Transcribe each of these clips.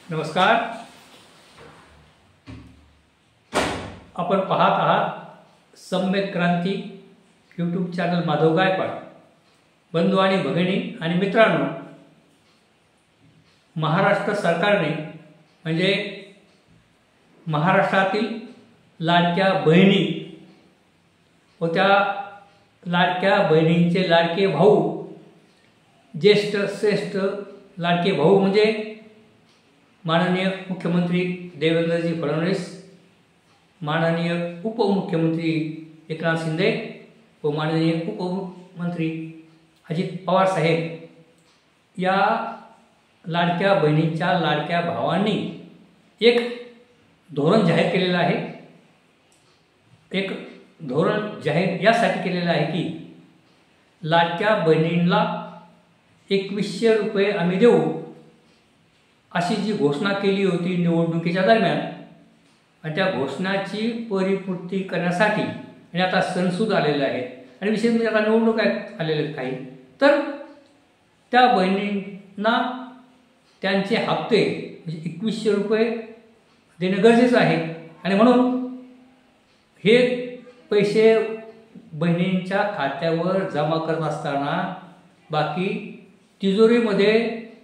नमस्कार. आपण पाहत आहात सम्यक क्रांती यूट्यूब चॅनल माधव गायकवाड. बंधू आणि भगिनी आणि मित्रांनो, महाराष्ट्र सरकारने म्हणजे महाराष्ट्रातील लाडक्या बहिणी व त्या लाडक्या बहिणींचे लाडके भाऊ, ज्येष्ठ श्रेष्ठ लाडके भाऊ म्हणजे माननीय मुख्यमंत्री देवेंद्रजी फडणवीस, माननीय उपमुख्यमंत्री एकनाथ शिंदे व माननीय उपमुख्यमंत्री अजित पवार साहेब या लाडक्या बहिणींच्या लाडक्या भावांनी एक धोरण जाहीर केलेलं आहे. एक धोरण जाहीर यासाठी केलेलं आहे की लाडक्या बहिणींना 2100 रुपये आम्ही देऊ अशी जी घोषणा केली होती निवडणुकीच्या दरम्यान, आणि त्या घोषणाची परिपूर्ती करण्यासाठी आणि आता सणसूद आलेले आहेत आणि विशेष म्हणजे आता निवडणूक आलेले काही, तर त्या बहिणींना त्यांचे हप्ते म्हणजे 2100 रुपये देणं गरजेचं आहे. आणि म्हणून हे पैसे बहिणींच्या खात्यावर जमा करत असताना बाकी तिजोरीमध्ये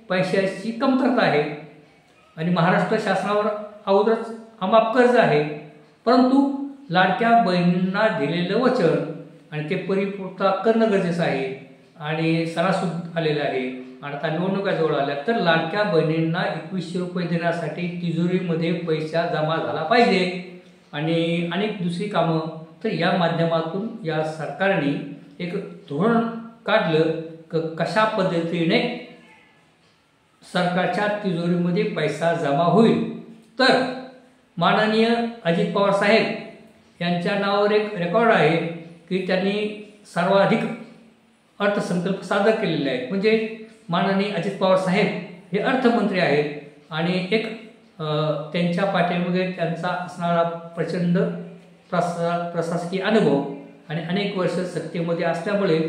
पैशाची कमतरता आहे आणि महाराष्ट्र शासनावर अगोदरच अमाप कर्ज आहे, परंतु लाडक्या बहिणींना दिलेलं वचन आणि ते परिपूर्तता करणं गरजेचं आहे. आणि सणासुद आलेलं आहे आणि आता निवडणुका जवळ आल्या, तर लाडक्या बहिणींना 2100 रुपये देण्यासाठी तिजोरीमध्ये पैसा जमा झाला पाहिजे आणि अनेक दुसरी कामं. तर या माध्यमातून या सरकारने एक धोरण काढलं कशा पद्धतीने सरकारच्या तिजोरीमध्ये पैसा जमा होईल. तर माननीय अजित पवार साहेब यांच्या नावावर एक रेकॉर्ड आहे की त्यांनी सर्वाधिक अर्थसंकल्प सादर केलेले आहेत. म्हणजे माननीय अजित पवार साहेब हे अर्थमंत्री आहेत आणि एक त्यांच्या पाठीमागे त्यांचा असणारा प्रचंड प्रशासकीय अनुभव आणि अनेक वर्ष सत्तेमध्ये असल्यामुळे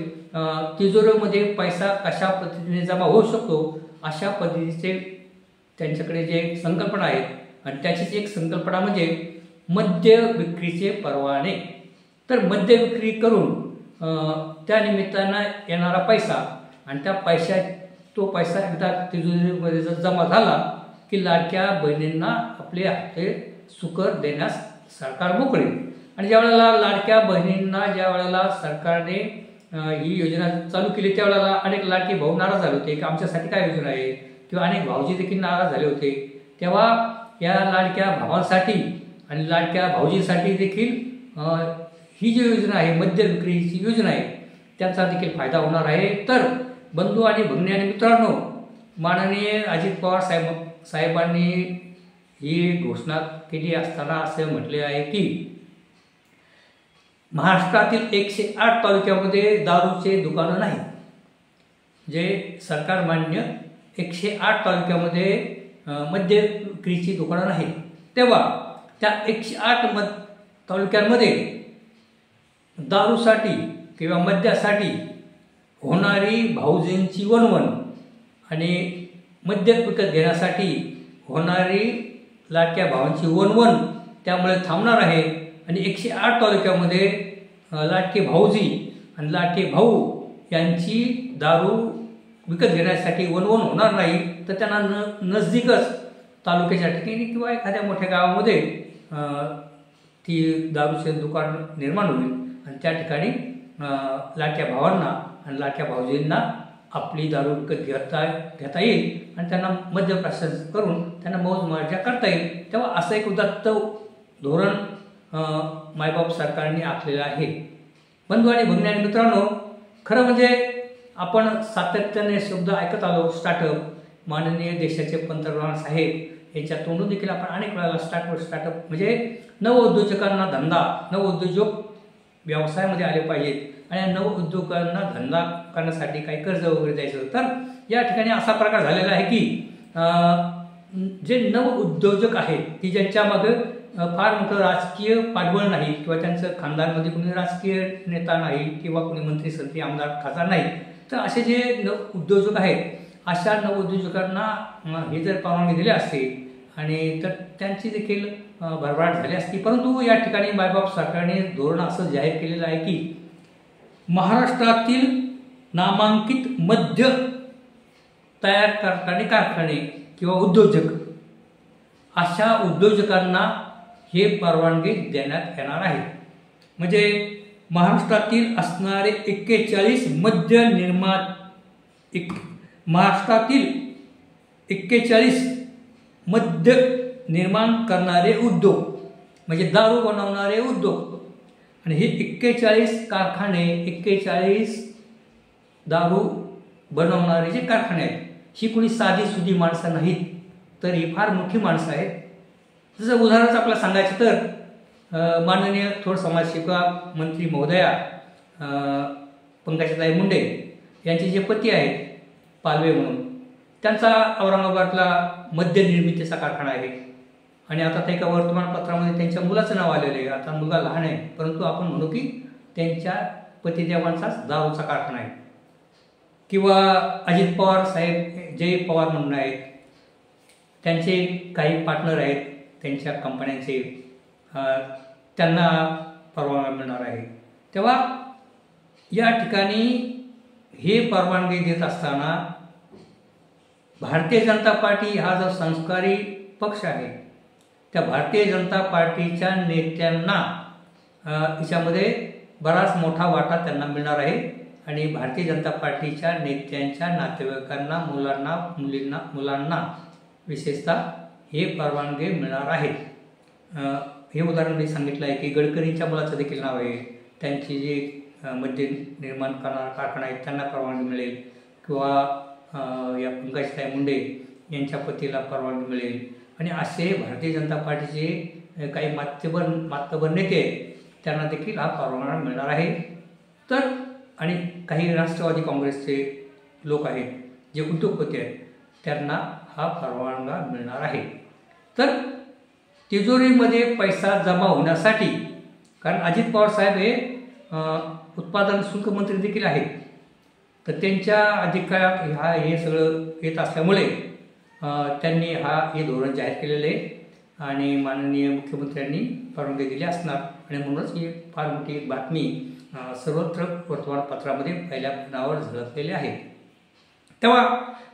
तिजोरीमध्ये पैसा कशा पद्धतीने जमा होऊ शकतो अशा पद्धतीचे त्यांच्याकडे जे संकल्पना आहेत आणि त्याचीच एक संकल्पना म्हणजे मद्य विक्रीचे परवाने. तर मद्य विक्री करून त्या निमित्तानं येणारा पैसा आणि त्या तो पैसा एकदा तिजोरीमध्ये जर जमा झाला की लाडक्या बहिणींना आपले हप्ते सुकर देण्यास सरकार मोकळे. आणि ज्या वेळेला लाडक्या बहिणींना ज्या वेळेला सरकारने ही योजना चालू केली त्यावेळेला अनेक लाडके भाऊ नाराज झाले होते की आमच्यासाठी काय योजना आहे, किंवा अनेक भाऊजी देखील नाराज झाले होते. तेव्हा या लाडक्या भावांसाठी आणि लाडक्या भाऊजींसाठी देखील ही जी योजना आहे मद्य विक्रीची योजना आहे त्यांचा देखील फायदा होणार आहे. तर बंधू आणि भगिनी आणि मित्रांनो, माननीय अजित पवार साहेबांनी ही घोषणा केली असताना असे म्हटले आहे की महाराष्ट्रातील 108 तालुक्यामध्ये दारूचे दुकानं नाही. जे सरकार मान्य 108 तालुक्यामध्ये मद्य विक्रीची दुकानं नाहीत. तेव्हा त्या 108 तालुक्यांमध्ये दारूसाठी किंवा मद्यासाठी होणारी भाऊजींची वणवण आणि मद्य विकत घेण्यासाठी होणारी लाडक्या भावांची वणवण त्यामुळे थांबणार आहे. आणि 108 तालुक्यामध्ये लाडके भाऊजी आणि लाडके भाऊ यांची दारू विकत घेण्यासाठी वणवण होणार नाही. तर त्यांना नजदीकच तालुक्याच्या ठिकाणी किंवा एखाद्या मोठ्या गावामध्ये ती दारूचे दुकान निर्माण होईल आणि त्या ठिकाणी लाडक्या भावांना आणि लाडक्या भाऊजींना आपली दारू विकत घेता येईल आणि त्यांना मद्य प्रशासन करून त्यांना मौज मजा करता येईल. तेव्हा असं एक उदात्त धोरण मायबाप सरकारने आखलेलं आहे. बंधू आणि भगिनी आणि मित्रांनो, खरं म्हणजे आपण सातत्याने शब्द ऐकत आलो स्टार्टअप. माननीय देशाचे पंतप्रधान साहेब यांच्या तोंडून देखील आपण अनेक वेळाला स्टार्टअप म्हणजे नवउद्योजकांना धंदा, नवउद्योजक व्यवसायामध्ये आले पाहिजेत आणि नवउद्योगांना धंदा करण्यासाठी काही कर्ज वगैरे द्यायचं. तर या ठिकाणी असा प्रकार झालेला आहे की जे नवउद्योजक आहेत की ज्यांच्यामागे फार मोठं राजकीय पाठबळ नाही किंवा त्यांचं खानदानमध्ये कोणी राजकीय नेता नाही किंवा कोणी मंत्री संत्री आमदार खासदार नाही, तर असे जे उद्योजक आहेत अशा नवउद्योजकांना हे जर परवानगी दिली असते आणि तर त्यांची देखील भरभराट झाली असती. परंतु या ठिकाणी मायबाप सरकारने धोरण असं जाहीर केलेलं आहे की महाराष्ट्रातील नामांकित मद्य तयार करणारे कारखाने किंवा उद्योजक अशा उद्योजकांना हे परवानगी देण्यात येणार आहे. म्हणजे महाराष्ट्रातील असणारे 41 मद्य महाराष्ट्रातील 41 मद्य निर्माण करणारे उद्योग म्हणजे दारू बनवणारे उद्योग आणि हे 41 कारखाने 41 दारू बनवणारे जे कारखाने आहेत ही कोणी साधी सुधी माणसं नाहीत, तर ही फार मोठी माणसं आहेत. जसं उदाहरणच आपल्याला सांगायचं तर माननीय थोर समाजसेविका मंत्री महोदया पंकजाताई मुंडे यांचे जे पती आहेत पालवे म्हणून, त्यांचा औरंगाबादला मद्य निर्मितीचा कारखाना आहे आणि आता त्या एका वर्तमानपत्रामध्ये त्यांच्या मुलाचं नाव आलेलं आहे. आता मुलगा लहान आहे, परंतु आपण म्हणू की त्यांच्या पतिदेवांचाच दारूचा कारखाना आहे. किंवा अजित पवार साहेब जय पवार म्हणून आहेत, त्यांचे काही पार्टनर आहेत त्यांच्या कंपन्यांचे, त्यांना परवानगी मिळणार आहे. तेव्हा या ठिकाणी हे परवानगी देत असताना भारतीय जनता पार्टी हा जो संस्कारी पक्ष आहे त्या भारतीय जनता पार्टीच्या नेत्यांना याच्यामध्ये बराच मोठा वाटा त्यांना मिळणार आहे आणि भारतीय जनता पार्टीच्या नेत्यांच्या नातेवाईकांना मुलांना विशेषतः हे परवानगी मिळणार आहे. हे उदाहरण मी सांगितलं आहे की गडकरींच्या मुलाचं देखील नाव आहे, त्यांची जे मद्य निर्माण करणारा कारखाना आहे त्यांना परवानगी मिळेल किंवा या पंकजाताई मुंडे यांच्या पतीला परवानगी मिळेल आणि असे भारतीय जनता पार्टीचे काही मातबर नेते त्यांना देखील हा परवाना मिळणार आहे. तर आणि काही राष्ट्रवादी काँग्रेसचे लोक आहेत जे उद्योगपती आहेत त्यांना हा परवानगा मिळणार आहे. तर तिजोरीमध्ये पैसा जमा होण्यासाठी, कारण अजित पवार साहेब हे उत्पादन शुल्क मंत्री देखील आहेत, तर त्यांच्या अधिकारात हे सगळं येत असल्यामुळे त्यांनी हे धोरण जाहीर केलेलं आहे आणि माननीय मुख्यमंत्र्यांनी परवानगी दिली असणार आणि म्हणूनच ही फार मोठी बातमी सर्वत्र वर्तमानपत्रामध्ये पहिल्या पानावर झळकलेली आहे. तेव्हा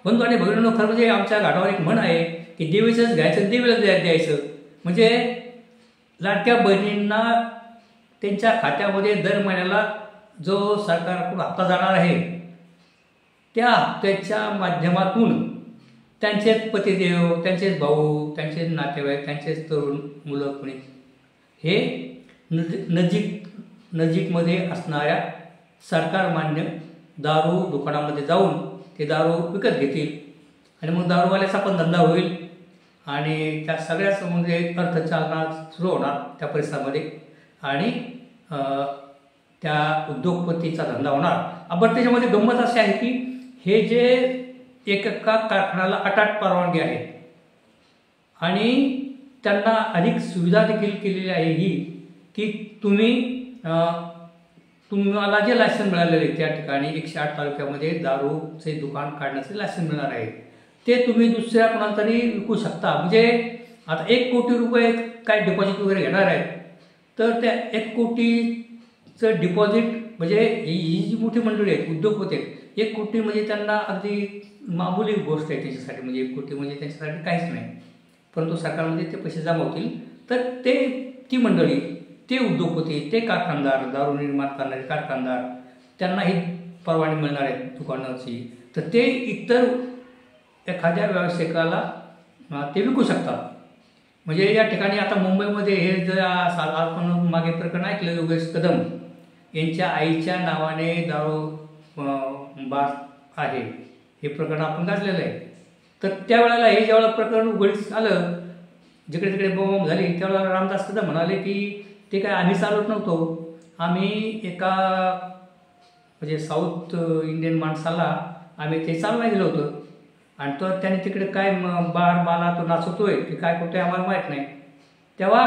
बंधू आणि भगिनींनो, खरं म्हणजे आमच्या घाटावर एक म्हण आहे की देवीचंच घ्यायचं देवीला द्यायचं. म्हणजे लाडक्या बहिणींना त्यांच्या खात्यामध्ये दर महिन्याला जो सरकारकडून हप्ता जाणार आहे त्या हप्त्याच्या माध्यमातून त्यांचेच पतिदेव, त्यांचेच भाऊ, त्यांचेच नातेवाईक, त्यांचेच तरुण मुलं कोणी हे नजीकमध्ये असणाऱ्या सरकारमान्य दारू दुकानामध्ये जाऊन ते दारू विकत घेतील आणि मग दारूवाल्याचा पण धंदा होईल आणि त्या सगळ्याच म्हणजे अर्थचालना सुरू होणार त्या परिसरामध्ये आणि त्या उद्योगपतीचा धंदा होणार. बरं, त्याच्यामध्ये गंमत अशी आहे की हे जे एका कारखान्याला 8 परवानगी आहे आणि त्यांना अधिक सुविधा देखील केलेली आहे ही की तुम्हाला जे लायसन मिळालेले आहे त्या ठिकाणी 108 तालुक्यामध्ये दारूचे दुकान काढण्याचे लायसन मिळणार आहे ते तुम्ही दुसऱ्या कोणाला तरी विकू शकता. म्हणजे आता 1 कोटी रुपये काय डिपॉझिट वगैरे घेणार आहेत तर त्या 1 कोटीचं डिपॉझिट म्हणजे ही जी मोठी मंडळी आहेत उद्योगपती आहेत, 1 कोटी म्हणजे त्यांना अगदी मामूली गोष्ट आहे त्याच्यासाठी. म्हणजे 1 कोटी म्हणजे त्यांच्यासाठी काहीच नाही, परंतु सरकारमध्ये ते पैसे जमा होतील तर ती मंडळी, ते उद्योगपती, ते कारखानदार, दारू निर्माण करणारे कारखानदार त्यांना ही परवानगी मिळणार आहे दुकानाची, तर ते इतर एखाद्या व्यावसायिकाला ते विकू शकतात. म्हणजे या ठिकाणी आता मुंबईमध्ये हे जर आपण मागे प्रकरण ऐकलं, योगेश कदम यांच्या आईच्या नावाने दारू बार आहे हे प्रकरण आपण गाजलेलं आहे. तर त्यावेळेला हे ज्यावेळेला प्रकरण उघडीस आलं, जिकडे तिकडे बोंब झाली, त्यावेळेला रामदास कदम म्हणाले की ते काय आम्ही चालवत नव्हतो, आम्ही एका म्हणजे साऊथ इंडियन माणसाला आम्ही ते चालवायला दिलं होतं आणि तो त्याने तिकडे काय बार बाला तो नाचवतोय की काय करतोय आम्हाला माहीत नाही. तेव्हा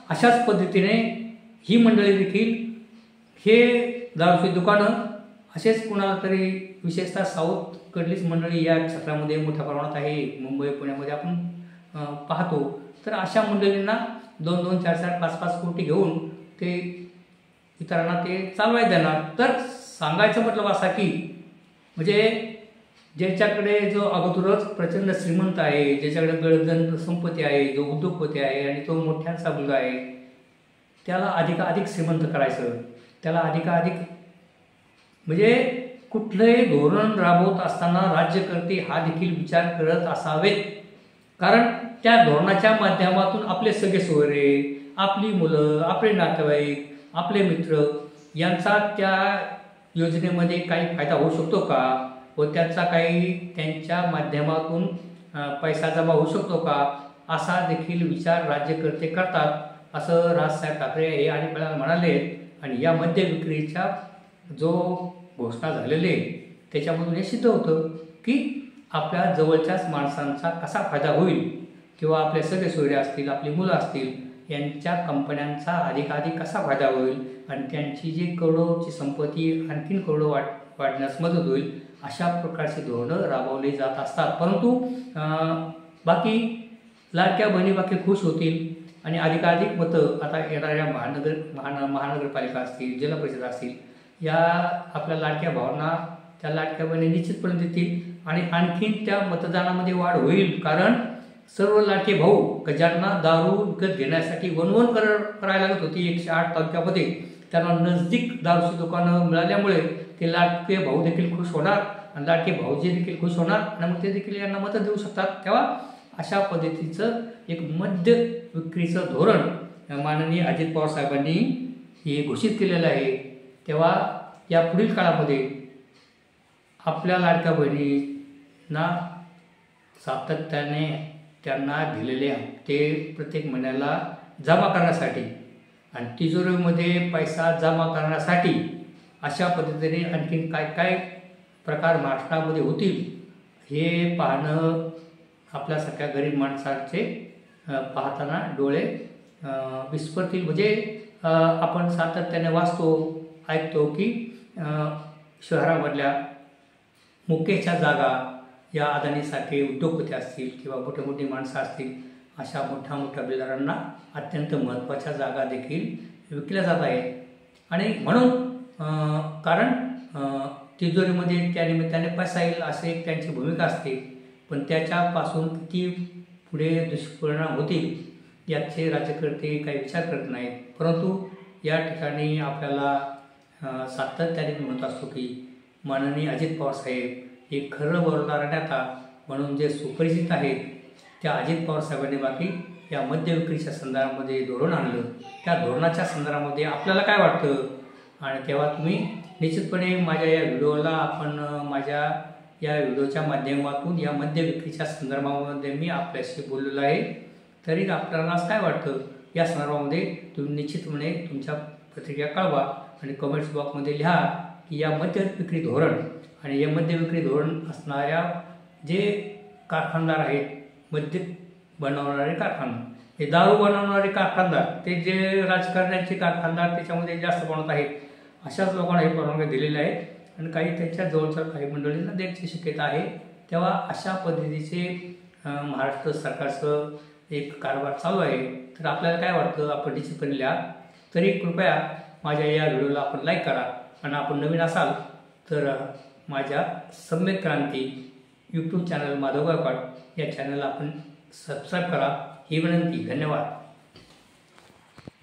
अशाच पद्धतीने ही मंडळी देखील हे दारूची दुकानं असेच कुणाला तरी विशेषतः साऊथ कडलीच मंडळी या क्षेत्रामध्ये मोठ्या प्रमाणात आहे. मुंबई पुण्यामध्ये आपण पाहतो. तर अशा मंडळींना 2-2, 4-4, 5-5 कोटी घेऊन ते इतरांना ते चालवायला देणार. तर सांगायचं मतलब असा की म्हणजे ज्याच्याकडे जो अगोदरच प्रचंड श्रीमंत आहे, ज्याच्याकडे गडगंज संपत्ती आहे, जो उद्योगपती आहे आणि तो मोठ्यांचा मुलगा आहे, त्याला अधिकाधिक श्रीमंत करायचं, त्याला अधिकाधिक म्हणजे कुठलंही धोरण राबवत असताना राज्यकर्ते हा देखील विचार करत असावेत. कारण त्या धोरणाच्या माध्यमातून आपले सगळे सोयरे, आपली मुलं, आपले नातेवाईक, आपले मित्र यांचा त्या योजनेमध्ये काही फायदा होऊ शकतो का, व त्याचा काही त्यांच्या माध्यमातून पैसा जमा होऊ शकतो का, असा देखील विचार राज्यकर्ते करतात, असं राजसाहेब ठाकरे हे आणि म्हणाले. आणि या मद्य विक्रीच्या जो घोषणा झालेली आहे त्याच्यामधून हे सिद्ध होतं की आपल्या जवळच्याच माणसांचा कसा फायदा होईल किंवा आपले सगळे सोयरे असतील, आपली मुलं असतील, यांच्या कंपन्यांचा अधिकाधिक कसा फायदा होईल आणि त्यांची जी करोडोची संपत्ती आणखीन करोडो वाढण्यास मदत होईल, अशा प्रकारची धोरणं राबवली जात असतात. परंतु बाकी लाडक्या बहिणी बाकी खुश होतील आणि अधिकाधिक मतं आता येणाऱ्या महानगरपालिका असतील, जिल्हा परिषद असतील, या आपल्या लाडक्या भावांना त्या लाडक्या बहिणी निश्चितपणे देतील आणि आणखीन त्या मतदानामध्ये वाढ होईल. कारण सर्व लाडके भाऊ ज्यांना दारू विकत घेण्यासाठी वणवण करायला लागत होती 108 तालुक्यामध्ये, त्यांना नजदीक दारूची दुकानं मिळाल्यामुळे ते लाडके भाऊ देखील खुश होणार आणि लाडके भाऊजी देखील खुश होणार आणि मग ते देखील यांना मतं देऊ शकतात. तेव्हा अशा पद्धतीचं एक मद्य विक्रीचं धोरण माननीय अजित पवार साहेबांनी हे घोषित केलेलं आहे. तेव्हा या पुढील काळामध्ये आपल्या लाडक्या बहिणींना सातत्याने त्यांना दिलेले हप्ते प्रत्येक महिन्याला जमा करण्यासाठी आणि तिजोरीमध्ये पैसा जमा करण्यासाठी अशा पद्धतीने आणखीन काय काय प्रकार महाराष्ट्रामध्ये होतील हे पाहणं आपल्यासारख्या गरीब माणसाचे पाहताना डोळे विस्फरतील. म्हणजे आपण सातत्याने वाचतो, ऐकतो की शहरामधल्या मुख्यच्या जागा या अदानीसारखे उद्योगपती असतील किंवा मोठे मोठी माणसं असतील, अशा मोठ्या मोठ्या बिल्डरांना अत्यंत महत्त्वाच्या जागा देखील विकल्या जात आहेत. आणि म्हणून कारण तिजोरीमध्ये त्यानिमित्ताने पैसा येईल असे एक त्यांची भूमिका असते, पण त्याच्यापासून किती पुढे दुष्परिणाम होतील याचे राज्यकर्ते काही विचार करत नाहीत. परंतु या ठिकाणी आपल्याला सातत्याने म्हणत असतो की माननीय अजित पवार साहेब हे खरं बोलणारा नेता म्हणून जे सुपरिचित आहेत, त्या अजित पवार साहेबांनी बाकी या मद्य विक्रीच्या संदर्भामध्ये धोरण आणलं. त्या धोरणाच्या संदर्भामध्ये आपल्याला काय वाटतं आणि तेव्हा तुम्ही निश्चितपणे माझ्या या व्हिडिओला आपण माझ्या या व्हिडिओच्या माध्यमातून या मद्य विक्रीच्या संदर्भामध्ये मी आपल्याशी बोललेलो आहे. तरी आपल्याला काय वाटतं या संदर्भामध्ये तुम्ही निश्चितपणे तुमच्या प्रतिक्रिया कळवा आणि कमेंट्स बॉक्समध्ये लिहा की या मद्य विक्री धोरण आणि या मद्य विक्री धोरण असणाऱ्या जे कारखानदार आहेत, मद्य बनवणारे कारखानदार, हे दारू बनवणारे कारखानदार, ते जे राजकारण्याचे कारखानदार त्याच्यामध्ये जास्त प्रमाणात आहेत, अशाच लोकांना हे परवानगी दिलेले आहे आणि काही त्यांच्या जवळच्या काही मंडळींना द्यायची शक्यता आहे. तेव्हा अशा पद्धतीचे महाराष्ट्र सरकारचं एक कारभार चालू आहे. तर आपल्याला काय वाटतं आपण निश्चितपणे लिहा. तरी कृपया माझ्या या व्हिडिओला आपण लाईक करा आणि आपण नवीन असाल तर माझ्या सम्यक क्रांती यूट्यूब चॅनल माधव गायकवाड या चॅनलला आपण सबस्क्राईब करा ही विनंती. धन्यवाद.